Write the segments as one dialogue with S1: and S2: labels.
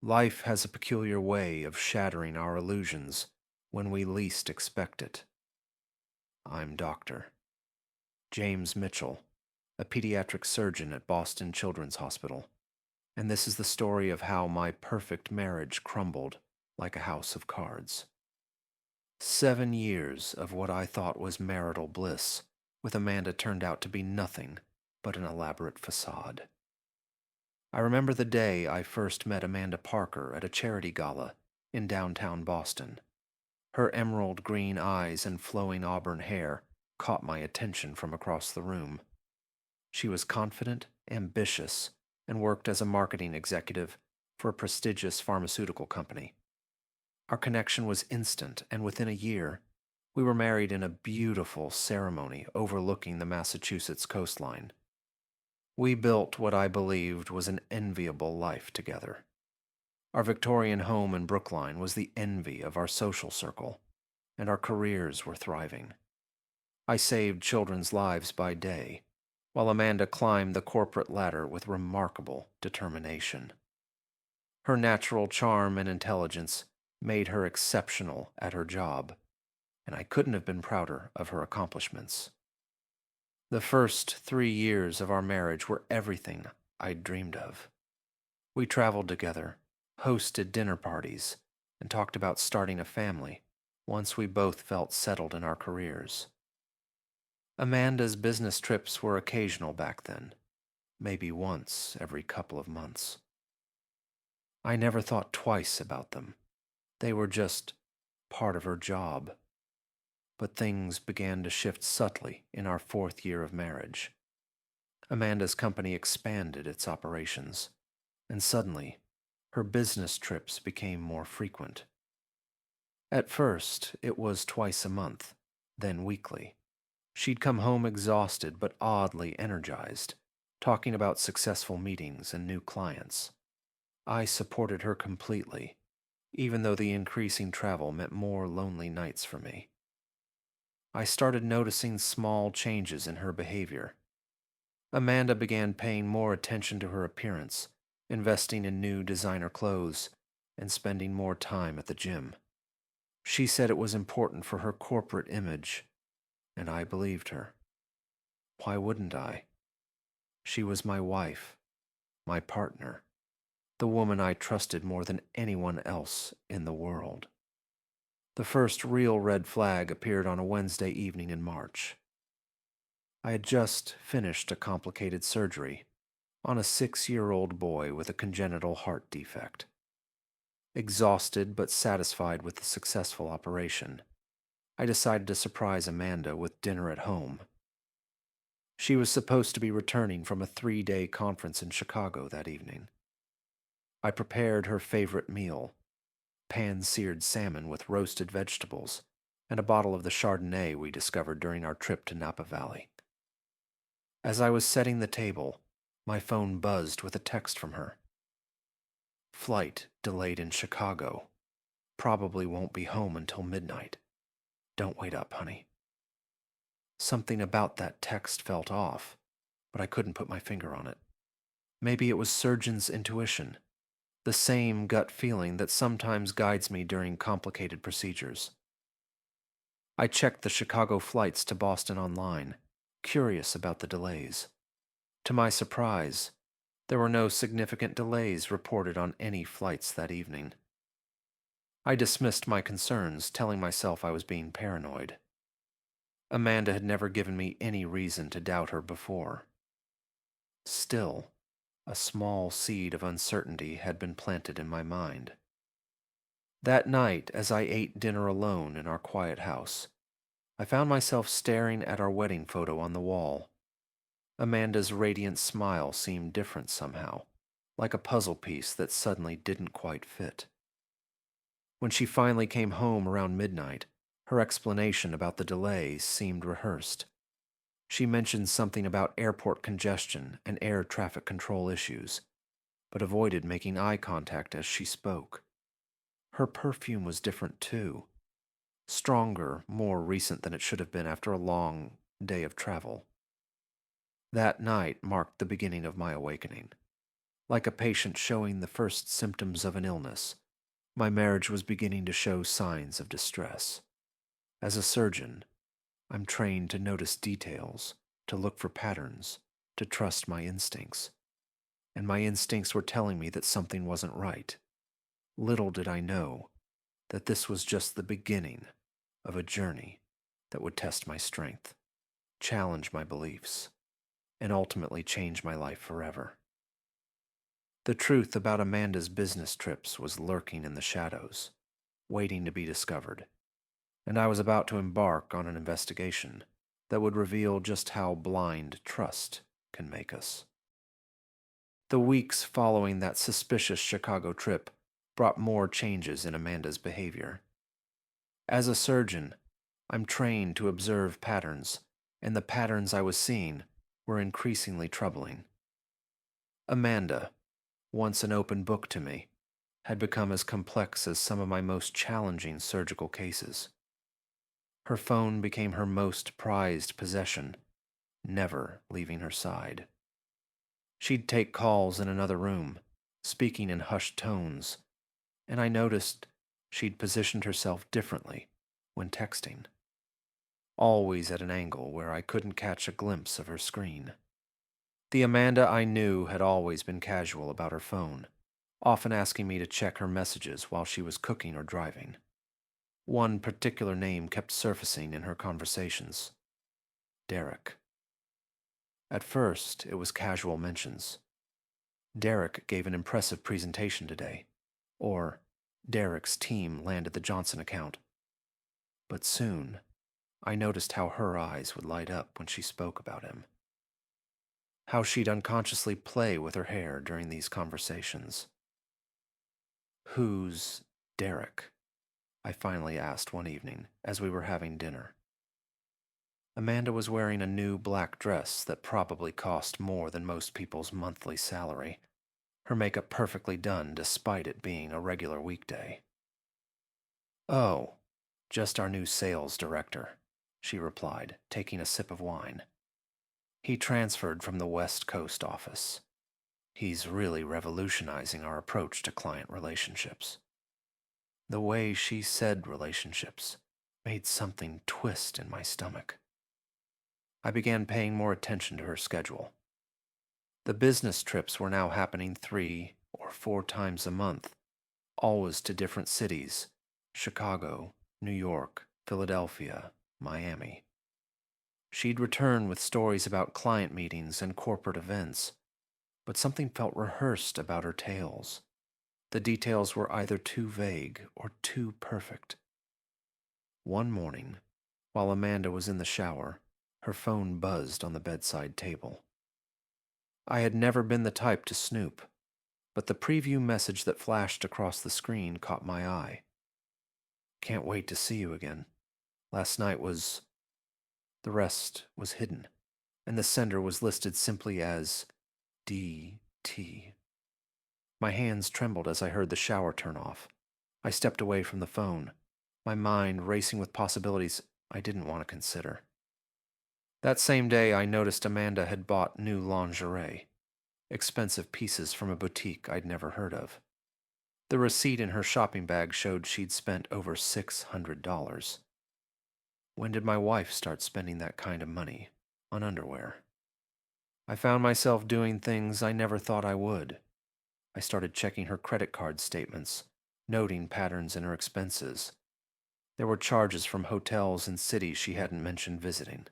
S1: Life has a peculiar way of shattering our illusions when we least expect it. I'm Dr. James Mitchell, a pediatric surgeon at Boston Children's Hospital, and this is the story of how my perfect marriage crumbled like a house of cards. 7 years of what I thought was marital bliss with Amanda turned out to be nothing but an elaborate facade. I remember the day I first met Amanda Parker at a charity gala in downtown Boston. Her emerald green eyes and flowing auburn hair caught my attention from across the room. She was confident, ambitious, and worked as a marketing executive for a prestigious pharmaceutical company. Our connection was instant, and within a year, we were married in a beautiful ceremony overlooking the Massachusetts coastline. We built what I believed was an enviable life together. Our Victorian home in Brookline was the envy of our social circle, and our careers were thriving. I saved children's lives by day, while Amanda climbed the corporate ladder with remarkable determination. Her natural charm and intelligence made her exceptional at her job, and I couldn't have been prouder of her accomplishments. The first 3 years of our marriage were everything I'd dreamed of. We traveled together, hosted dinner parties, and talked about starting a family once we both felt settled in our careers. Amanda's business trips were occasional back then, maybe once every couple of months. I never thought twice about them. They were just part of her job. But things began to shift subtly in our 4th year of marriage. Amanda's company expanded its operations, and suddenly, her business trips became more frequent. At first, it was twice a month, then weekly. She'd come home exhausted but oddly energized, talking about successful meetings and new clients. I supported her completely, even though the increasing travel meant more lonely nights for me. I started noticing small changes in her behavior. Amanda began paying more attention to her appearance, investing in new designer clothes, and spending more time at the gym. She said it was important for her corporate image, and I believed her. Why wouldn't I? She was my wife, my partner, the woman I trusted more than anyone else in the world. The first real red flag appeared on a Wednesday evening in March. I had just finished a complicated surgery on a 6-year-old boy with a congenital heart defect. Exhausted but satisfied with the successful operation, I decided to surprise Amanda with dinner at home. She was supposed to be returning from a 3-day conference in Chicago that evening. I prepared her favorite meal, pan-seared salmon with roasted vegetables, and a bottle of the Chardonnay we discovered during our trip to Napa Valley. As I was setting the table, my phone buzzed with a text from her. Flight delayed in Chicago. Probably won't be home until midnight. Don't wait up, honey. Something about that text felt off, but I couldn't put my finger on it. Maybe it was surgeon's intuition, the same gut feeling that sometimes guides me during complicated procedures. I checked the Chicago flights to Boston online, curious about the delays. To my surprise, there were no significant delays reported on any flights that evening. I dismissed my concerns, telling myself I was being paranoid. Amanda had never given me any reason to doubt her before. Still, a small seed of uncertainty had been planted in my mind. That night, as I ate dinner alone in our quiet house, I found myself staring at our wedding photo on the wall. Amanda's radiant smile seemed different somehow, like a puzzle piece that suddenly didn't quite fit. When she finally came home around midnight, her explanation about the delays seemed rehearsed. She mentioned something about airport congestion and air traffic control issues, but avoided making eye contact as she spoke. Her perfume was different too. Stronger, more recent than it should have been after a long day of travel. That night marked the beginning of my awakening. Like a patient showing the first symptoms of an illness, my marriage was beginning to show signs of distress. As a surgeon, I'm trained to notice details, to look for patterns, to trust my instincts. And my instincts were telling me that something wasn't right. Little did I know that this was just the beginning of a journey that would test my strength, challenge my beliefs, and ultimately change my life forever. The truth about Amanda's business trips was lurking in the shadows, waiting to be discovered, and I was about to embark on an investigation that would reveal just how blind trust can make us. The weeks following that suspicious Chicago trip brought more changes in Amanda's behavior. As a surgeon, I'm trained to observe patterns, and the patterns I was seeing were increasingly troubling. Amanda, once an open book to me, had become as complex as some of my most challenging surgical cases. Her phone became her most prized possession, never leaving her side. She'd take calls in another room, speaking in hushed tones, and I noticed she'd positioned herself differently when texting, always at an angle where I couldn't catch a glimpse of her screen. The Amanda I knew had always been casual about her phone, often asking me to check her messages while she was cooking or driving. One particular name kept surfacing in her conversations: Derek. At first, it was casual mentions. Derek gave an impressive presentation today, or Derek's team landed the Johnson account. But soon, I noticed how her eyes would light up when she spoke about him. How she'd unconsciously play with her hair during these conversations. "Who's Derek?" I finally asked one evening as we were having dinner. Amanda was wearing a new black dress that probably cost more than most people's monthly salary, her makeup perfectly done despite it being a regular weekday. "Oh, just our new sales director," she replied, taking a sip of wine. "He transferred from the West Coast office. He's really revolutionizing our approach to client relationships." The way she said relationships made something twist in my stomach. I began paying more attention to her schedule. The business trips were now happening 3 or 4 times a month, always to different cities: Chicago, New York, Philadelphia, Miami. She'd return with stories about client meetings and corporate events, but something felt rehearsed about her tales. The details were either too vague or too perfect. One morning, while Amanda was in the shower, her phone buzzed on the bedside table. I had never been the type to snoop, but the preview message that flashed across the screen caught my eye. "Can't wait to see you again. Last night was..." The rest was hidden, and the sender was listed simply as DT. My hands trembled as I heard the shower turn off. I stepped away from the phone, my mind racing with possibilities I didn't want to consider. That same day, I noticed Amanda had bought new lingerie, expensive pieces from a boutique I'd never heard of. The receipt in her shopping bag showed she'd spent over $600. When did my wife start spending that kind of money on underwear? I found myself doing things I never thought I would. I started checking her credit card statements, noting patterns in her expenses. There were charges from hotels in cities she hadn't mentioned visiting.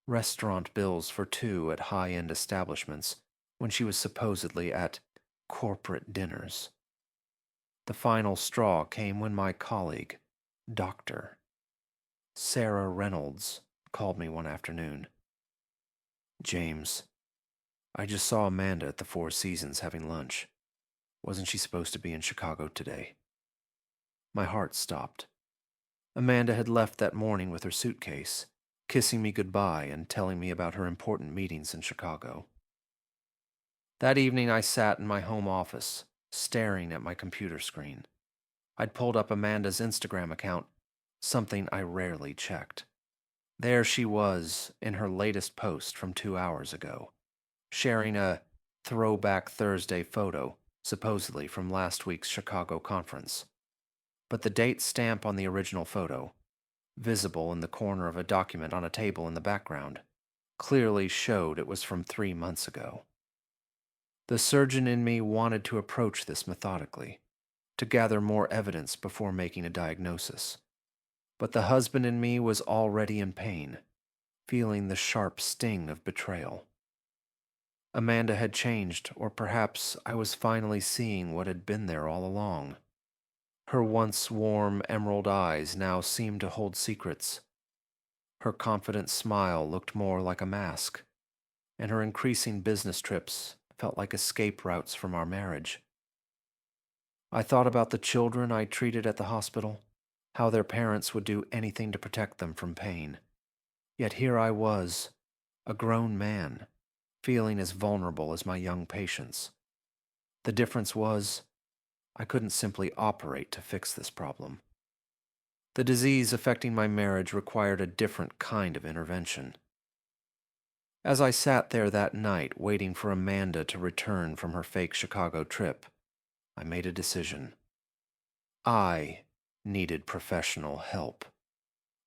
S1: Restaurant bills for two at high-end establishments when she was supposedly at corporate dinners. The final straw came when my colleague, Dr. Sarah Reynolds, called me one afternoon. "James, I just saw Amanda at the Four Seasons having lunch. Wasn't she supposed to be in Chicago today?" My heart stopped. Amanda had left that morning with her suitcase, kissing me goodbye and telling me about her important meetings in Chicago. That evening I sat in my home office, staring at my computer screen. I'd pulled up Amanda's Instagram account, something I rarely checked. There she was in her latest post from 2 hours ago, sharing a throwback Thursday photo, supposedly from last week's Chicago conference. But the date stamp on the original photo, visible in the corner of a document on a table in the background, clearly showed it was from 3 months ago. The surgeon in me wanted to approach this methodically, to gather more evidence before making a diagnosis. But the husband in me was already in pain, feeling the sharp sting of betrayal. Amanda had changed, or perhaps I was finally seeing what had been there all along. Her once warm emerald eyes now seemed to hold secrets. Her confident smile looked more like a mask, and her increasing business trips felt like escape routes from our marriage. I thought about the children I treated at the hospital, how their parents would do anything to protect them from pain. Yet here I was, a grown man, feeling as vulnerable as my young patients. The difference was, I couldn't simply operate to fix this problem. The disease affecting my marriage required a different kind of intervention. As I sat there that night waiting for Amanda to return from her fake Chicago trip, I made a decision. I needed professional help.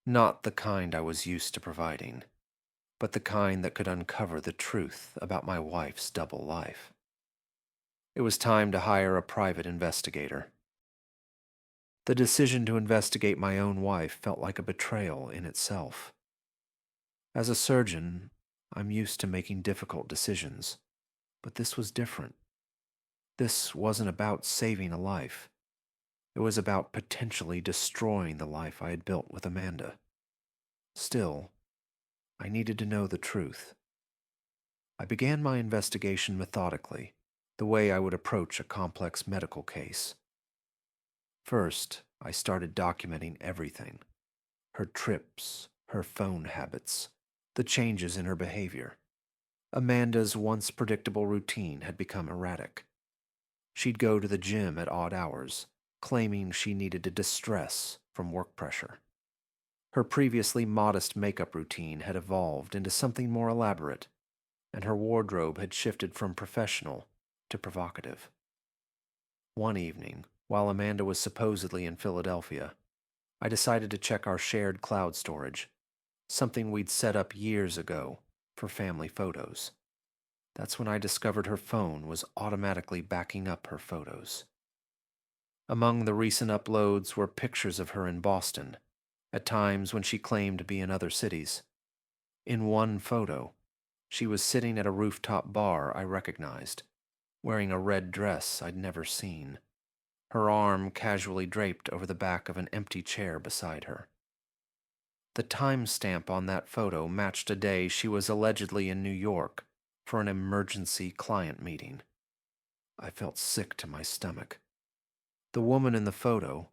S1: Not the kind I was used to providing, but the kind that could uncover the truth about my wife's double life. It was time to hire a private investigator. The decision to investigate my own wife felt like a betrayal in itself. As a surgeon, I'm used to making difficult decisions, but this was different. This wasn't about saving a life. It was about potentially destroying the life I had built with Amanda. Still, I needed to know the truth. I began my investigation methodically, the way I would approach a complex medical case. First, I started documenting everything: her trips, her phone habits, the changes in her behavior. Amanda's once predictable routine had become erratic. She'd go to the gym at odd hours, claiming she needed to distress from work pressure. Her previously modest makeup routine had evolved into something more elaborate, and her wardrobe had shifted from professional to provocative. One evening, while Amanda was supposedly in Philadelphia, I decided to check our shared cloud storage, something we'd set up years ago for family photos. That's when I discovered her phone was automatically backing up her photos. Among the recent uploads were pictures of her in Boston, at times when she claimed to be in other cities. In one photo, she was sitting at a rooftop bar I recognized, wearing a red dress I'd never seen, her arm casually draped over the back of an empty chair beside her. The timestamp on that photo matched a day she was allegedly in New York for an emergency client meeting. I felt sick to my stomach. The woman in the photo,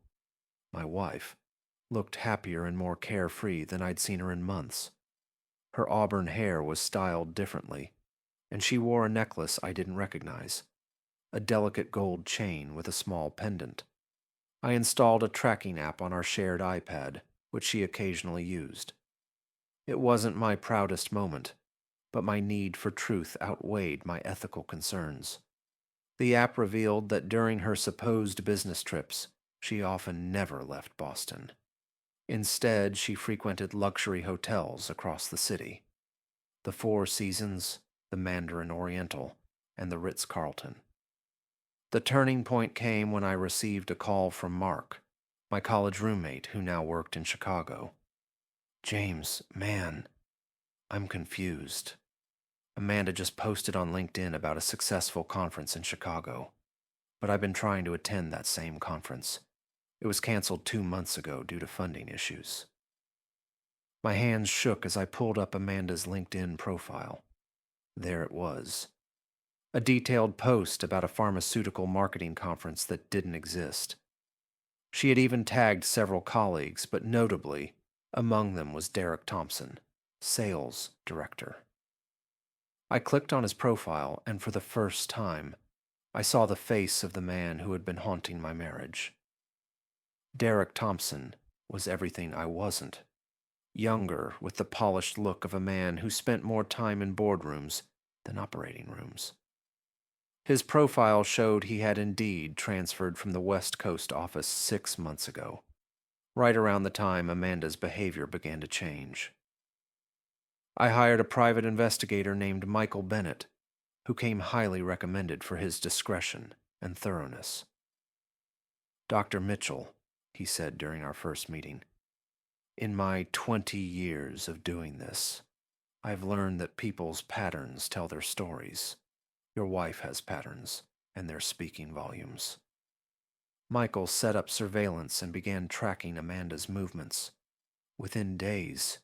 S1: my wife, looked happier and more carefree than I'd seen her in months. Her auburn hair was styled differently, and she wore a necklace I didn't recognize, a delicate gold chain with a small pendant. I installed a tracking app on our shared iPad, which she occasionally used. It wasn't my proudest moment, but my need for truth outweighed my ethical concerns. The app revealed that during her supposed business trips, she often never left Boston. Instead, she frequented luxury hotels across the city: the Four Seasons, the Mandarin Oriental, and the Ritz-Carlton. The turning point came when I received a call from Mark, my college roommate who now worked in Chicago. "James, man, I'm confused. Amanda just posted on LinkedIn about a successful conference in Chicago, but I've been trying to attend that same conference. It was canceled 2 months ago due to funding issues." My hands shook as I pulled up Amanda's LinkedIn profile. There it was. A detailed post about a pharmaceutical marketing conference that didn't exist. She had even tagged several colleagues, but notably, among them was Derek Thompson, sales director. I clicked on his profile, and for the first time, I saw the face of the man who had been haunting my marriage. Derek Thompson was everything I wasn't. Younger, with the polished look of a man who spent more time in boardrooms than operating rooms. His profile showed he had indeed transferred from the West Coast office 6 months ago, right around the time Amanda's behavior began to change. I hired a private investigator named Michael Bennett, who came highly recommended for his discretion and thoroughness. "Dr. Mitchell," he said during our first meeting, "in my 20 years of doing this, I've learned that people's patterns tell their stories. Your wife has patterns, and they're speaking volumes." Michael set up surveillance and began tracking Amanda's movements. Within days,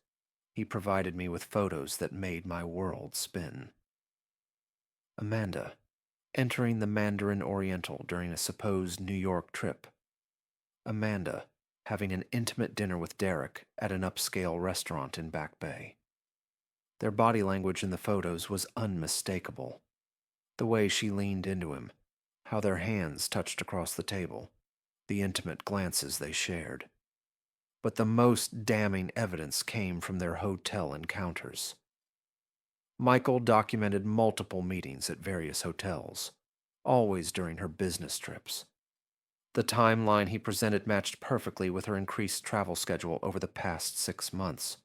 S1: he provided me with photos that made my world spin. Amanda, entering the Mandarin Oriental during a supposed New York trip. Amanda, having an intimate dinner with Derek at an upscale restaurant in Back Bay. Their body language in the photos was unmistakable. The way she leaned into him, how their hands touched across the table, the intimate glances they shared. But the most damning evidence came from their hotel encounters. Michael documented multiple meetings at various hotels, always during her business trips. The timeline he presented matched perfectly with her increased travel schedule over the past 6 months.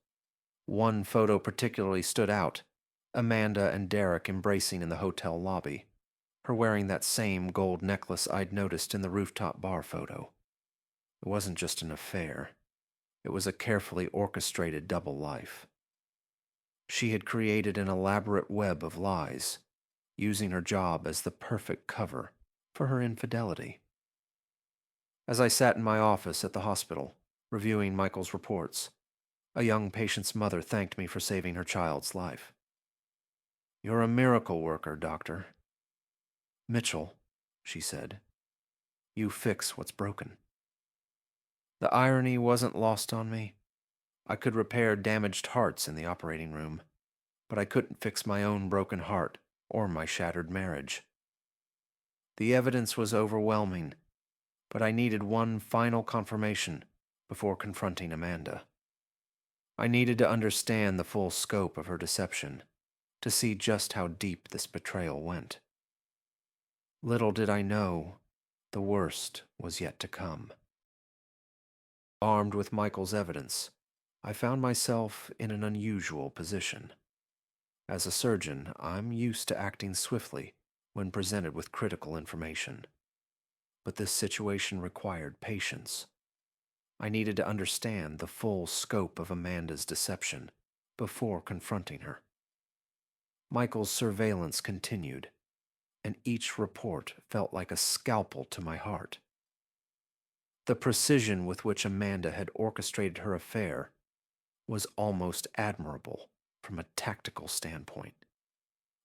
S1: One photo particularly stood out: Amanda and Derek embracing in the hotel lobby, her wearing that same gold necklace I'd noticed in the rooftop bar photo. It wasn't just an affair. It was a carefully orchestrated double life. She had created an elaborate web of lies, using her job as the perfect cover for her infidelity. As I sat in my office at the hospital, reviewing Michael's reports, a young patient's mother thanked me for saving her child's life. "You're a miracle worker, doctor." "Mitchell," she said, "you fix what's broken." The irony wasn't lost on me. I could repair damaged hearts in the operating room, but I couldn't fix my own broken heart or my shattered marriage. The evidence was overwhelming, but I needed one final confirmation before confronting Amanda. I needed to understand the full scope of her deception, to see just how deep this betrayal went. Little did I know, the worst was yet to come. Armed with Michael's evidence, I found myself in an unusual position. As a surgeon, I'm used to acting swiftly when presented with critical information. But this situation required patience. I needed to understand the full scope of Amanda's deception before confronting her. Michael's surveillance continued, and each report felt like a scalpel to my heart. The precision with which Amanda had orchestrated her affair was almost admirable from a tactical standpoint.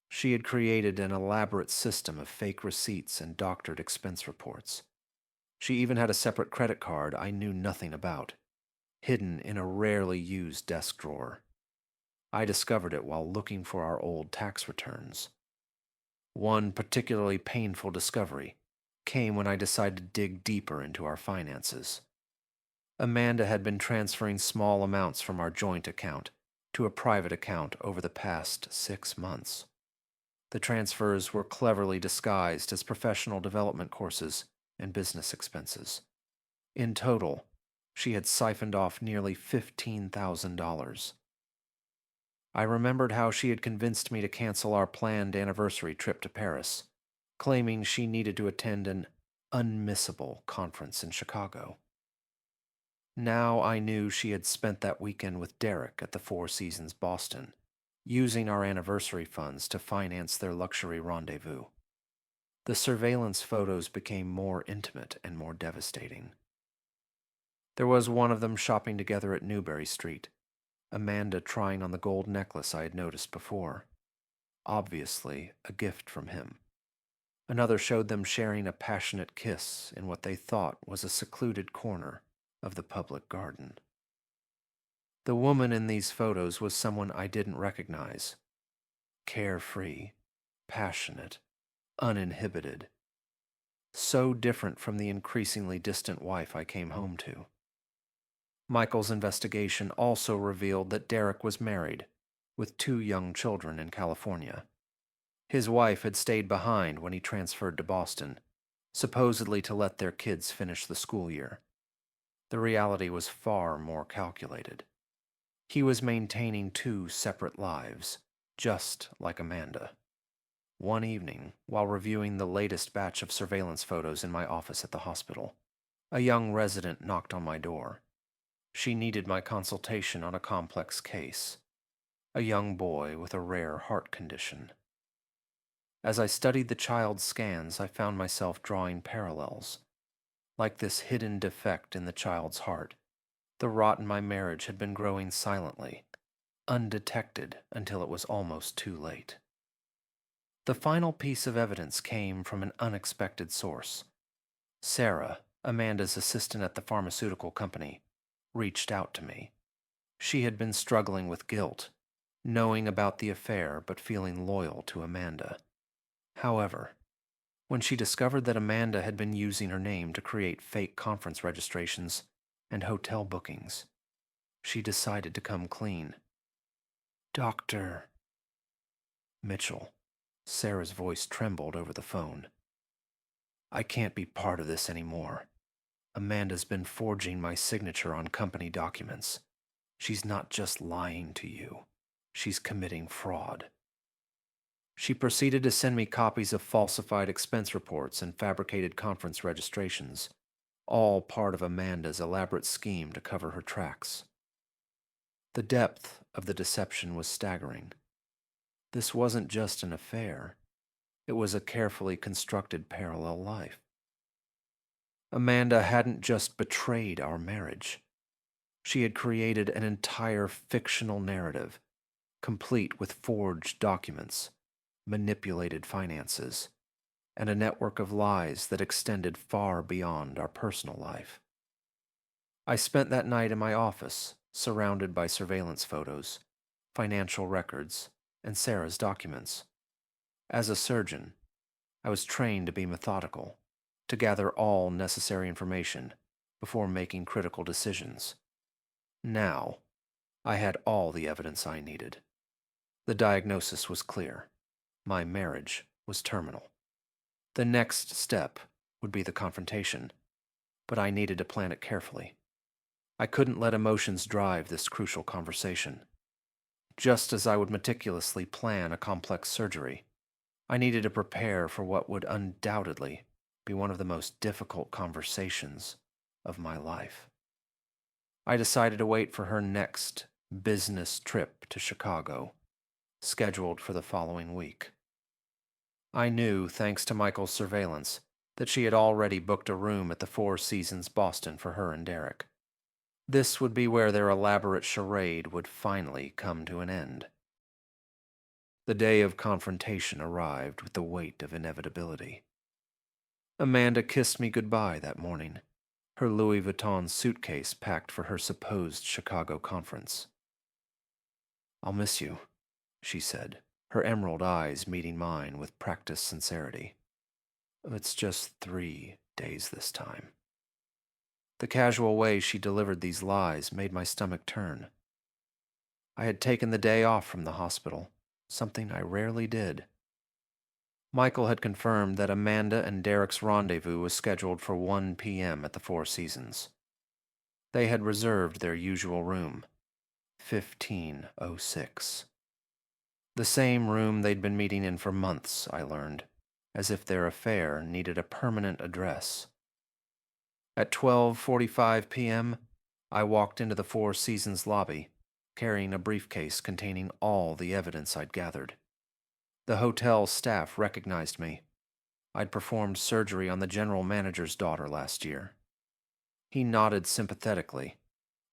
S1: She had created an elaborate system of fake receipts and doctored expense reports. She even had a separate credit card I knew nothing about, hidden in a rarely used desk drawer. I discovered it while looking for our old tax returns. One particularly painful discovery came when I decided to dig deeper into our finances. Amanda had been transferring small amounts from our joint account to a private account over the past 6 months. The transfers were cleverly disguised as professional development courses and business expenses. In total, she had siphoned off nearly $15,000. I remembered how she had convinced me to cancel our planned anniversary trip to Paris, claiming she needed to attend an unmissable conference in Chicago. Now I knew she had spent that weekend with Derek at the Four Seasons Boston, using our anniversary funds to finance their luxury rendezvous. The surveillance photos became more intimate and more devastating. There was one of them shopping together at Newbury Street, Amanda trying on the gold necklace I had noticed before, obviously a gift from him. Another showed them sharing a passionate kiss in what they thought was a secluded corner of the public garden. The woman in these photos was someone I didn't recognize. Carefree, passionate, uninhibited. So different from the increasingly distant wife I came home to. Michael's investigation also revealed that Derek was married, with 2 young children in California. His wife had stayed behind when he transferred to Boston, supposedly to let their kids finish the school year. The reality was far more calculated. He was maintaining two separate lives, just like Amanda. One evening, while reviewing the latest batch of surveillance photos in my office at the hospital, a young resident knocked on my door. She needed my consultation on a complex case, a young boy with a rare heart condition. As I studied the child's scans, I found myself drawing parallels. Like this hidden defect in the child's heart, the rot in my marriage had been growing silently, undetected until it was almost too late. The final piece of evidence came from an unexpected source. Sarah, Amanda's assistant at the pharmaceutical company, reached out to me. She had been struggling with guilt, knowing about the affair but feeling loyal to Amanda. However, when she discovered that Amanda had been using her name to create fake conference registrations and hotel bookings, she decided to come clean. Dr. Mitchell, Sarah's voice trembled over the phone. I can't be part of this anymore. Amanda's been forging my signature on company documents. She's not just lying to you. She's committing fraud. She proceeded to send me copies of falsified expense reports and fabricated conference registrations, all part of Amanda's elaborate scheme to cover her tracks. The depth of the deception was staggering. This wasn't just an affair. It was a carefully constructed parallel life. Amanda hadn't just betrayed our marriage. She had created an entire fictional narrative, complete with forged documents, manipulated finances, and a network of lies that extended far beyond our personal life. I spent that night in my office, surrounded by surveillance photos, financial records, and Sarah's documents. As a surgeon, I was trained to be methodical, to gather all necessary information before making critical decisions. Now, I had all the evidence I needed. The diagnosis was clear. My marriage was terminal. The next step would be the confrontation, but I needed to plan it carefully. I couldn't let emotions drive this crucial conversation. Just as I would meticulously plan a complex surgery, I needed to prepare for what would undoubtedly be one of the most difficult conversations of my life. I decided to wait for her next business trip to Chicago, scheduled for the following week. I knew, thanks to Michael's surveillance, that she had already booked a room at the Four Seasons Boston for her and Derek. This would be where their elaborate charade would finally come to an end. The day of confrontation arrived with the weight of inevitability. Amanda kissed me goodbye that morning, her Louis Vuitton suitcase packed for her supposed Chicago conference. "I'll miss you," she said, her emerald eyes meeting mine with practiced sincerity. "It's just 3 days this time." The casual way she delivered these lies made my stomach turn. I had taken the day off from the hospital, something I rarely did. Michael had confirmed that Amanda and Derek's rendezvous was scheduled for 1 p.m. at the Four Seasons. They had reserved their usual room, 1506. The same room they'd been meeting in for months, I learned, as if their affair needed a permanent address. At 12:45 p.m., I walked into the Four Seasons lobby, carrying a briefcase containing all the evidence I'd gathered. The hotel staff recognized me. I'd performed surgery on the general manager's daughter last year. He nodded sympathetically.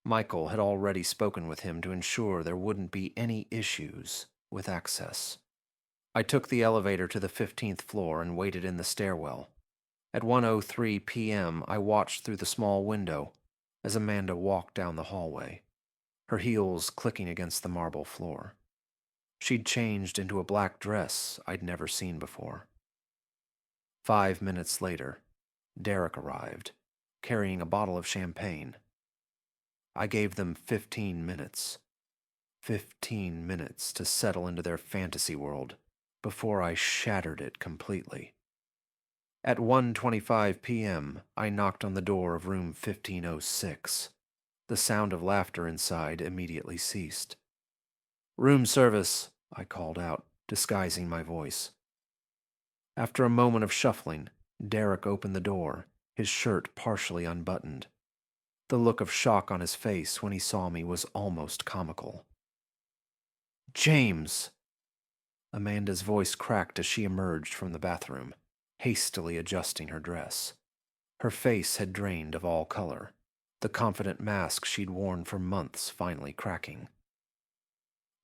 S1: Michael had already spoken with him to ensure there wouldn't be any issues with access. I took the elevator to the 15th floor and waited in the stairwell. At 1:03 p.m., I watched through the small window as Amanda walked down the hallway, her heels clicking against the marble floor. She'd changed into a black dress I'd never seen before. 5 minutes later, Derek arrived, carrying a bottle of champagne. I gave them 15 minutes. 15 minutes to settle into their fantasy world before I shattered it completely. At 1:25 p.m., I knocked on the door of room 1506. The sound of laughter inside immediately ceased. "Room service," I called out, disguising my voice. After a moment of shuffling, Derek opened the door, his shirt partially unbuttoned. The look of shock on his face when he saw me was almost comical. "James!" Amanda's voice cracked as she emerged from the bathroom, hastily adjusting her dress. Her face had drained of all color, the confident mask she'd worn for months finally cracking.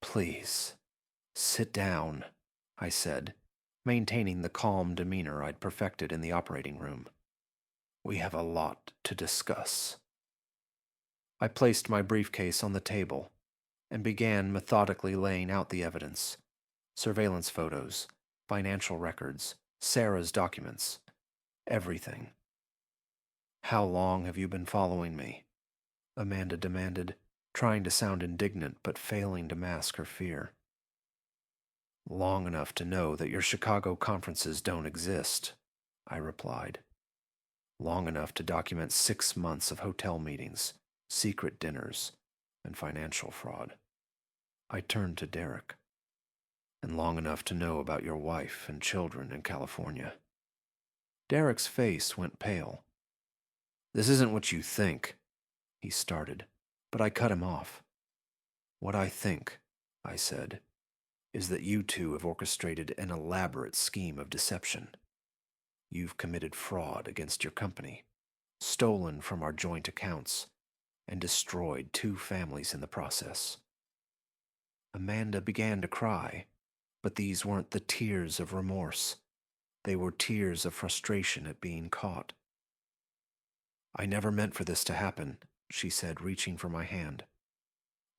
S1: "Please, sit down," I said, maintaining the calm demeanor I'd perfected in the operating room. "We have a lot to discuss." I placed my briefcase on the table and began methodically laying out the evidence: surveillance photos, financial records, Sarah's documents, everything. "How long have you been following me?" Amanda demanded, trying to sound indignant but failing to mask her fear. "Long enough to know that your Chicago conferences don't exist," I replied. "Long enough to document 6 months of hotel meetings, secret dinners, and financial fraud." I turned to Derek. "And long enough to know about your wife and children in California." Derek's face went pale. "This isn't what you think," he started, but I cut him off. "What I think," I said, "is that you two have orchestrated an elaborate scheme of deception. You've committed fraud against your company, stolen from our joint accounts, and destroyed 2 families in the process." Amanda began to cry, but these weren't the tears of remorse. They were tears of frustration at being caught. "I never meant for this to happen," she said, reaching for my hand.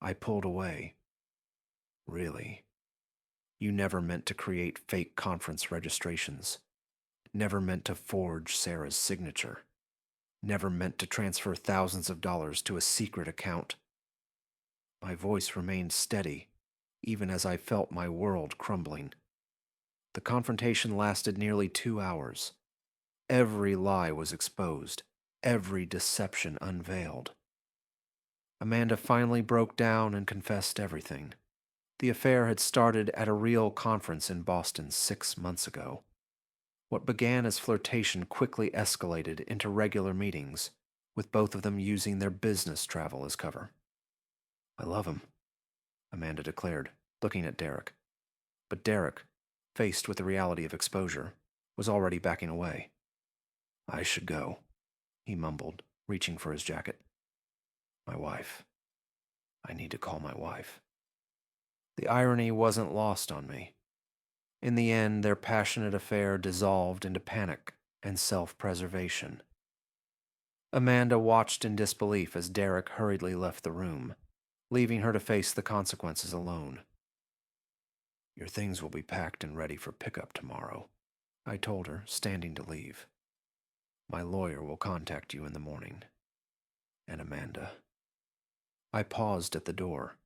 S1: I pulled away. "Really? You never meant to create fake conference registrations. Never meant to forge Sarah's signature. Never meant to transfer thousands of dollars to a secret account." My voice remained steady, even as I felt my world crumbling. The confrontation lasted nearly 2 hours. Every lie was exposed, every deception unveiled. Amanda finally broke down and confessed everything. The affair had started at a real conference in Boston 6 months ago. What began as flirtation quickly escalated into regular meetings, with both of them using their business travel as cover. "I love him," Amanda declared, looking at Derek. But Derek, faced with the reality of exposure, was already backing away. "I should go," he mumbled, reaching for his jacket. "My wife. I need to call my wife." The irony wasn't lost on me. In the end, their passionate affair dissolved into panic and self-preservation. Amanda watched in disbelief as Derek hurriedly left the room, leaving her to face the consequences alone. "Your things will be packed and ready for pickup tomorrow," I told her, standing to leave. "My lawyer will contact you in the morning. And Amanda." I paused at the door.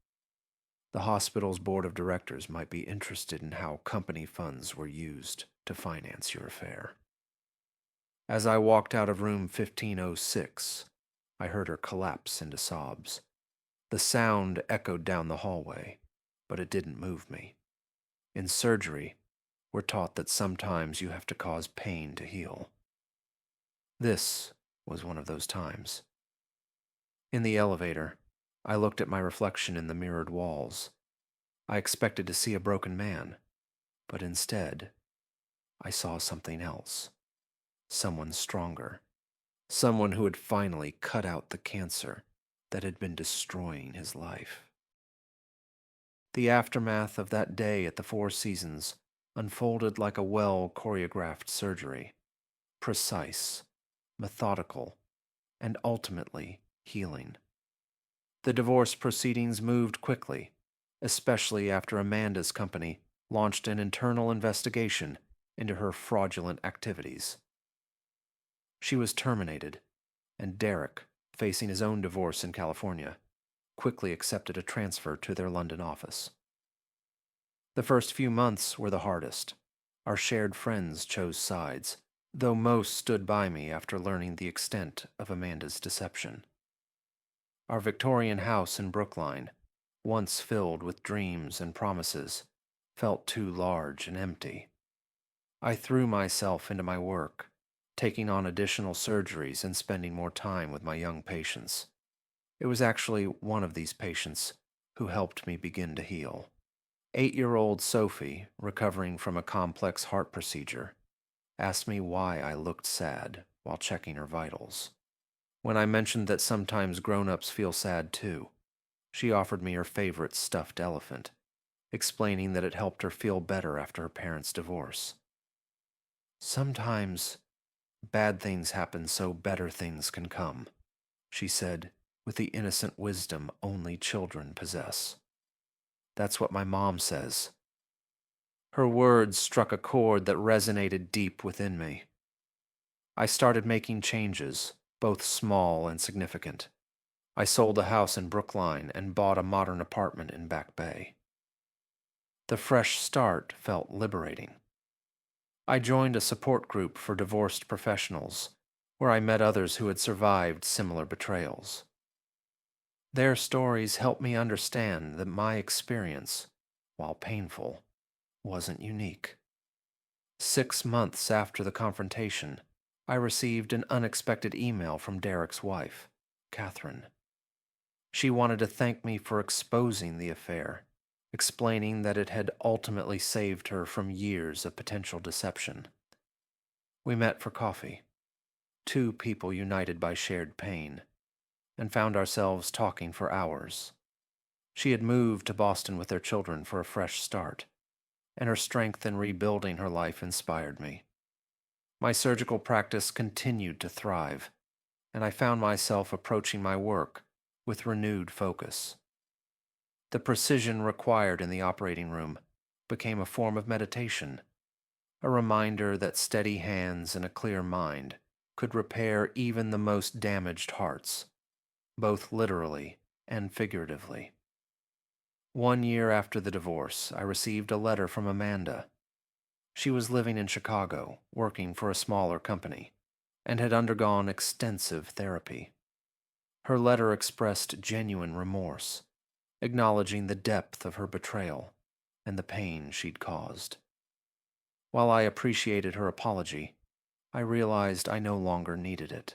S1: The hospital's board of directors might be interested in how company funds were used to finance your affair. As I walked out of room 1506, I heard her collapse into sobs. The sound echoed down the hallway, but it didn't move me. In surgery, we're taught that sometimes you have to cause pain to heal. This was one of those times. In the elevator, I looked at my reflection in the mirrored walls. I expected to see a broken man, but instead, I saw something else. Someone stronger. Someone who had finally cut out the cancer that had been destroying his life. The aftermath of that day at the Four Seasons unfolded like a well-choreographed surgery. Precise, methodical, and ultimately healing. The divorce proceedings moved quickly, especially after Amanda's company launched an internal investigation into her fraudulent activities. She was terminated, and Derek, facing his own divorce in California, quickly accepted a transfer to their London office. The first few months were the hardest. Our shared friends chose sides, though most stood by me after learning the extent of Amanda's deception. Our Victorian house in Brookline, once filled with dreams and promises, felt too large and empty. I threw myself into my work, taking on additional surgeries and spending more time with my young patients. It was actually one of these patients who helped me begin to heal. 8-year-old Sophie, recovering from a complex heart procedure, asked me why I looked sad while checking her vitals. When I mentioned that sometimes grown-ups feel sad too, she offered me her favorite stuffed elephant, explaining that it helped her feel better after her parents' divorce. "Sometimes bad things happen so better things can come," she said with the innocent wisdom only children possess. "That's what my mom says." Her words struck a chord that resonated deep within me. I started making changes, both small and significant. I sold a house in Brookline and bought a modern apartment in Back Bay. The fresh start felt liberating. I joined a support group for divorced professionals, where I met others who had survived similar betrayals. Their stories helped me understand that my experience, while painful, wasn't unique. 6 months after the confrontation, I received an unexpected email from Derek's wife, Catherine. She wanted to thank me for exposing the affair, explaining that it had ultimately saved her from years of potential deception. We met for coffee, two people united by shared pain, and found ourselves talking for hours. She had moved to Boston with their children for a fresh start, and her strength in rebuilding her life inspired me. My surgical practice continued to thrive, and I found myself approaching my work with renewed focus. The precision required in the operating room became a form of meditation, a reminder that steady hands and a clear mind could repair even the most damaged hearts, both literally and figuratively. 1 year after the divorce, I received a letter from Amanda. She was living in Chicago, working for a smaller company, and had undergone extensive therapy. Her letter expressed genuine remorse, acknowledging the depth of her betrayal and the pain she'd caused. While I appreciated her apology, I realized I no longer needed it.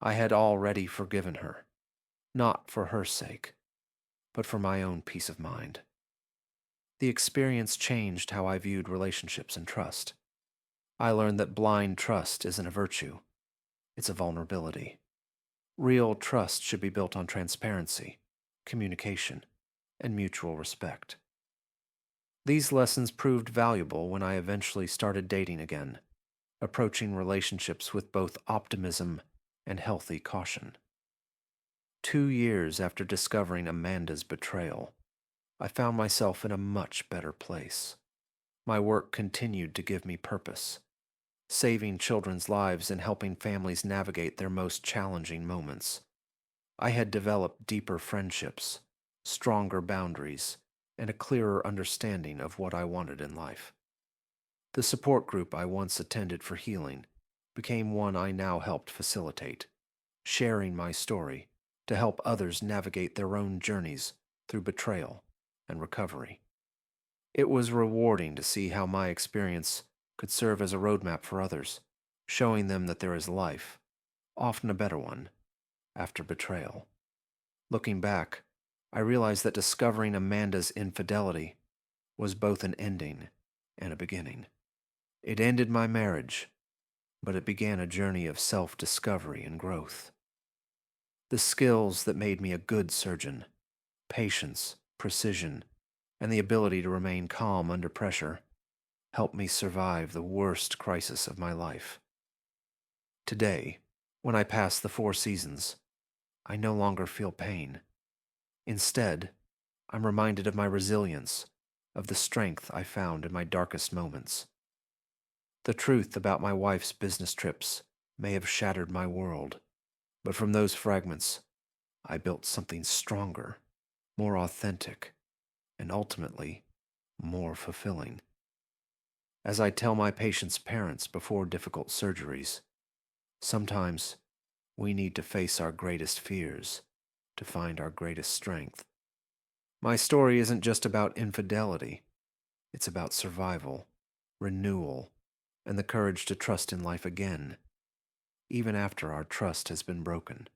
S1: I had already forgiven her, not for her sake, but for my own peace of mind. The experience changed how I viewed relationships and trust. I learned that blind trust isn't a virtue, it's a vulnerability. Real trust should be built on transparency, communication, and mutual respect. These lessons proved valuable when I eventually started dating again, approaching relationships with both optimism and healthy caution. 2 years after discovering Amanda's betrayal, I found myself in a much better place. My work continued to give me purpose, saving children's lives and helping families navigate their most challenging moments. I had developed deeper friendships, stronger boundaries, and a clearer understanding of what I wanted in life. The support group I once attended for healing became one I now helped facilitate, sharing my story to help others navigate their own journeys through betrayal and recovery. It was rewarding to see how my experience could serve as a roadmap for others, showing them that there is life, often a better one, after betrayal. Looking back, I realized that discovering Amanda's infidelity was both an ending and a beginning. It ended my marriage, but it began a journey of self-discovery and growth. The skills that made me a good surgeon, patience, precision, and the ability to remain calm under pressure, helped me survive the worst crisis of my life. Today, when I pass the 4 seasons, I no longer feel pain. Instead, I'm reminded of my resilience, of the strength I found in my darkest moments. The truth about my wife's business trips may have shattered my world, but from those fragments, I built something stronger, more authentic, and ultimately, more fulfilling. As I tell my patients' parents before difficult surgeries, sometimes we need to face our greatest fears to find our greatest strength. My story isn't just about infidelity, it's about survival, renewal, and the courage to trust in life again, even after our trust has been broken.